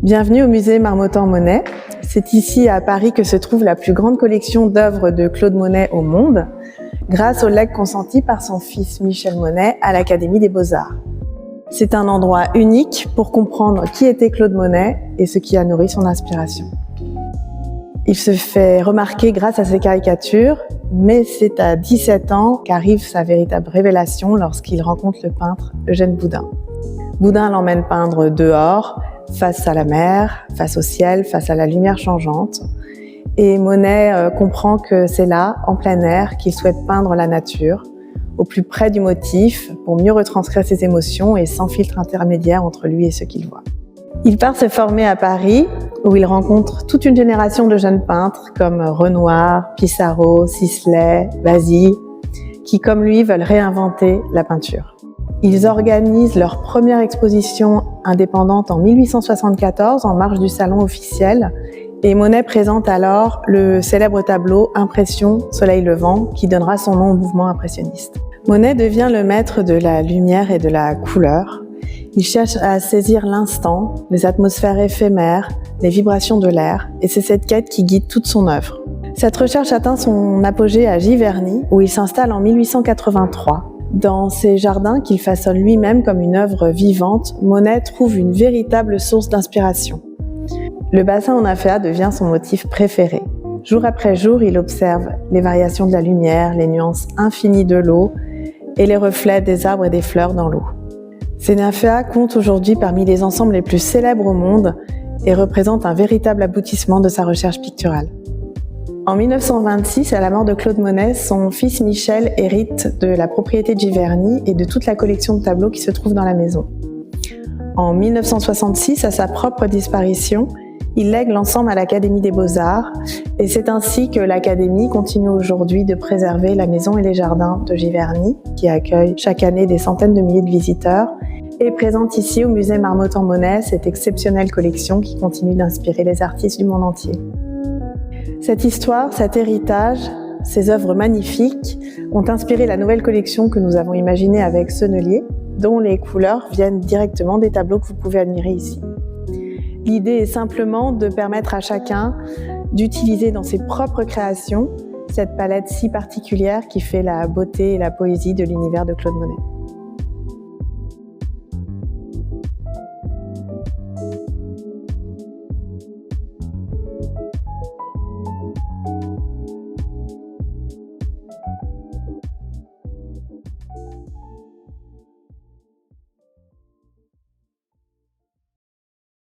Bienvenue au musée Marmottan-Monet. C'est ici à Paris que se trouve la plus grande collection d'œuvres de Claude Monet au monde, grâce au legs consenti par son fils Michel Monet à l'Académie des Beaux-Arts. C'est un endroit unique pour comprendre qui était Claude Monet et ce qui a nourri son inspiration. Il se fait remarquer grâce à ses caricatures, mais c'est à 17 ans qu'arrive sa véritable révélation lorsqu'il rencontre le peintre Eugène Boudin. Boudin l'emmène peindre dehors, face à la mer, face au ciel, face à la lumière changeante. Et Monet comprend que c'est là, en plein air, qu'il souhaite peindre la nature, au plus près du motif, pour mieux retranscrire ses émotions et sans filtre intermédiaire entre lui et ce qu'il voit. Il part se former à Paris, où il rencontre toute une génération de jeunes peintres comme Renoir, Pissarro, Sisley, Basile, qui comme lui veulent réinventer la peinture. Ils organisent leur première exposition indépendante en 1874 en marge du salon officiel et Monet présente alors le célèbre tableau Impression, soleil levant qui donnera son nom au mouvement impressionniste. Monet devient le maître de la lumière et de la couleur. Il cherche à saisir l'instant, les atmosphères éphémères, les vibrations de l'air et c'est cette quête qui guide toute son œuvre. Cette recherche atteint son apogée à Giverny où il s'installe en 1883. Dans ses jardins qu'il façonne lui-même comme une œuvre vivante, Monet trouve une véritable source d'inspiration. Le bassin en aphéa devient son motif préféré. Jour après jour, il observe les variations de la lumière, les nuances infinies de l'eau et les reflets des arbres et des fleurs dans l'eau. Ces nymphéas comptent aujourd'hui parmi les ensembles les plus célèbres au monde et représentent un véritable aboutissement de sa recherche picturale. En 1926, à la mort de Claude Monet, son fils Michel hérite de la propriété de Giverny et de toute la collection de tableaux qui se trouve dans la maison. En 1966, à sa propre disparition, il lègue l'ensemble à l'Académie des Beaux-Arts et c'est ainsi que l'Académie continue aujourd'hui de préserver la maison et les jardins de Giverny, qui accueille chaque année des centaines de milliers de visiteurs, et présente ici au musée Marmottan-Monet cette exceptionnelle collection qui continue d'inspirer les artistes du monde entier. Cette histoire, cet héritage, ces œuvres magnifiques ont inspiré la nouvelle collection que nous avons imaginée avec Sennelier, dont les couleurs viennent directement des tableaux que vous pouvez admirer ici. L'idée est simplement de permettre à chacun d'utiliser dans ses propres créations cette palette si particulière qui fait la beauté et la poésie de l'univers de Claude Monet.